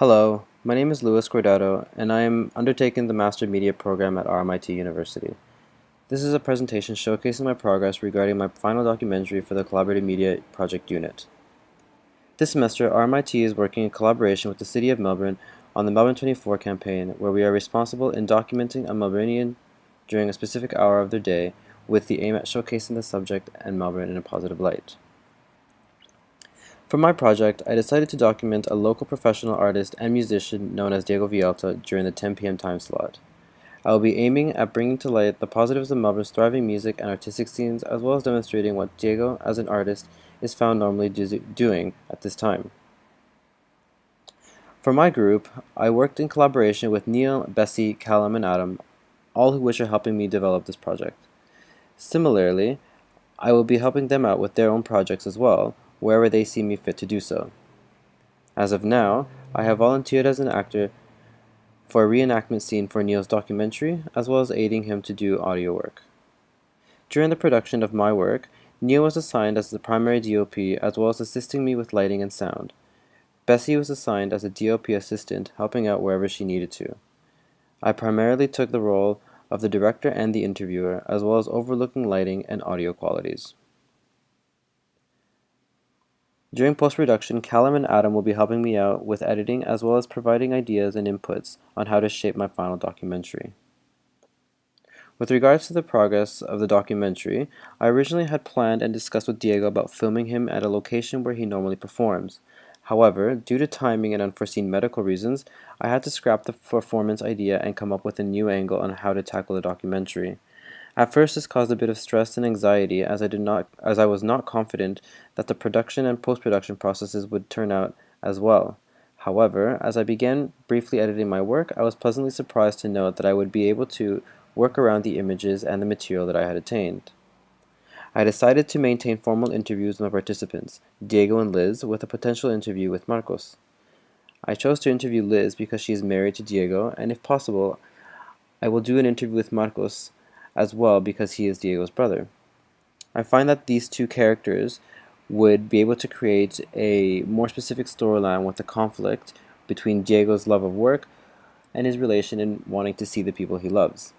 Hello, my name is Luis Cordado, and I am undertaking the Master Media program at RMIT University. This is a presentation showcasing my progress regarding my final documentary for the Collaborative Media Project Unit. This semester, RMIT is working in collaboration with the City of Melbourne on the Melbourne 24 campaign, where we are responsible in documenting a Melbourneian during a specific hour of their day, with the aim at showcasing the subject and Melbourne in a positive light. For my project, I decided to document a local professional artist and musician known as Diego Vialta during the 10 p.m. time slot. I will be aiming at bringing to light the positives of Melbourne's thriving music and artistic scenes, as well as demonstrating what Diego, as an artist, is found normally doing at this time. For my group, I worked in collaboration with Neil, Bessie, Callum, and Adam, all of which are helping me develop this project. Similarly, I will be helping them out with their own projects as well, wherever they see me fit to do so. As of now, I have volunteered as an actor for a reenactment scene for Neil's documentary, as well as aiding him to do audio work. During the production of my work, Neil was assigned as the primary DOP, as well as assisting me with lighting and sound. Bessie was assigned as a DOP assistant, helping out wherever she needed to. I primarily took the role of the director and the interviewer, as well as overlooking lighting and audio qualities. During post-production, Callum and Adam will be helping me out with editing, as well as providing ideas and inputs on how to shape my final documentary. With regards to the progress of the documentary, I originally had planned and discussed with Diego about filming him at a location where he normally performs. However, due to timing and unforeseen medical reasons, I had to scrap the performance idea and come up with a new angle on how to tackle the documentary. At first, this caused a bit of stress and anxiety, as I was not confident that the production and post-production processes would turn out as well. However, as I began briefly editing my work, I was pleasantly surprised to note that I would be able to work around the images and the material that I had attained. I decided to maintain formal interviews with my participants, Diego and Liz, with a potential interview with Marcos. I chose to interview Liz because she is married to Diego, and if possible, I will do an interview with Marcos as well because he is Diego's brother. I find that these two characters would be able to create a more specific storyline with the conflict between Diego's love of work and his relation in wanting to see the people he loves.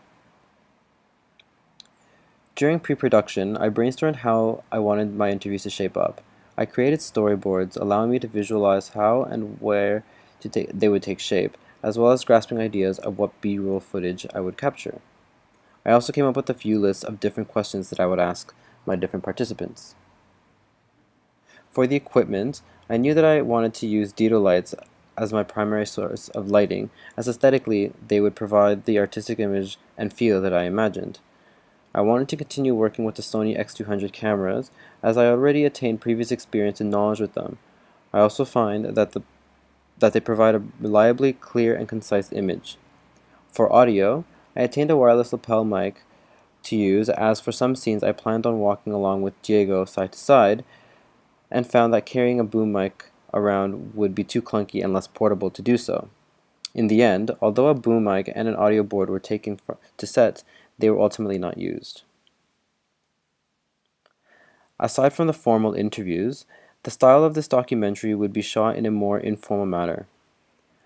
During pre-production, I brainstormed how I wanted my interviews to shape up. I created storyboards allowing me to visualize how and where they would take shape, as well as grasping ideas of what B-roll footage I would capture. I also came up with a few lists of different questions that I would ask my different participants. For the equipment, I knew that I wanted to use Dito lights as my primary source of lighting, as aesthetically they would provide the artistic image and feel that I imagined. I wanted to continue working with the Sony X200 cameras, as I already attained previous experience and knowledge with them. I also find that they provide a reliably clear and concise image. For audio, I attained a wireless lapel mic to use, as for some scenes I planned on walking along with Diego side to side, and found that carrying a boom mic around would be too clunky and less portable to do so. In the end, although a boom mic and an audio board were taken to set, they were ultimately not used. Aside from the formal interviews, the style of this documentary would be shot in a more informal manner.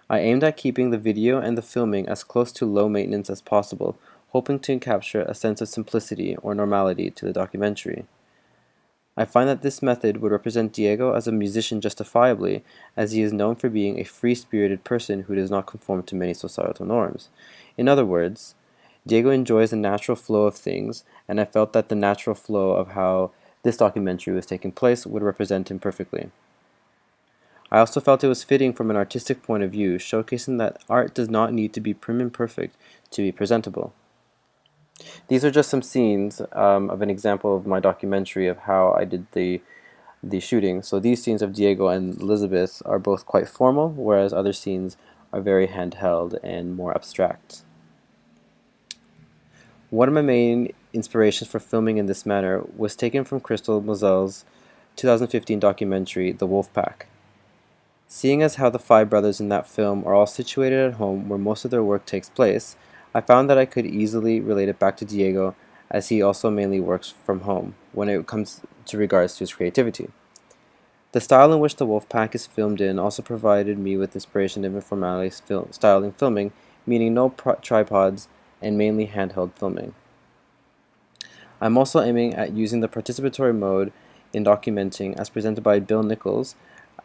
I aimed at keeping the video and the filming as close to low maintenance as possible, hoping to capture a sense of simplicity or normality to the documentary. I find that this method would represent Diego as a musician justifiably, as he is known for being a free-spirited person who does not conform to many societal norms. In other words, Diego enjoys the natural flow of things, and I felt that the natural flow of how this documentary was taking place would represent him perfectly. I also felt it was fitting from an artistic point of view, showcasing that art does not need to be prim and perfect to be presentable. These are just some scenes of an example of my documentary of how I did the shooting. So these scenes of Diego and Elizabeth are both quite formal, whereas other scenes are very handheld and more abstract. One of my main inspirations for filming in this manner was taken from Crystal Mozelle's 2015 documentary, The Wolf Pack. Seeing as how the five brothers in that film are all situated at home where most of their work takes place, I found that I could easily relate it back to Diego, as he also mainly works from home when it comes to regards to his creativity. The style in which the wolf pack is filmed in also provided me with inspiration of informality style in filming, meaning no tripods and mainly handheld filming. I'm also aiming at using the participatory mode in documenting as presented by Bill Nichols,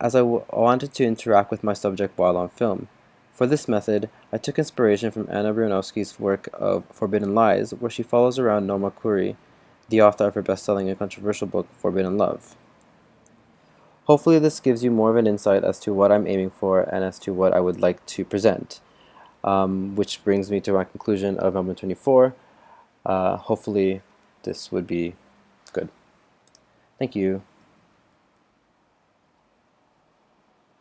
as I wanted to interact with my subject while on film. For this method, I took inspiration from Anna Bronowski's work of Forbidden Lies, where she follows around Norma Khoury, the author of her best-selling and controversial book Forbidden Love. Hopefully this gives you more of an insight as to what I'm aiming for and as to what I would like to present, which brings me to my conclusion of number 24. Hopefully this would be good. Thank you.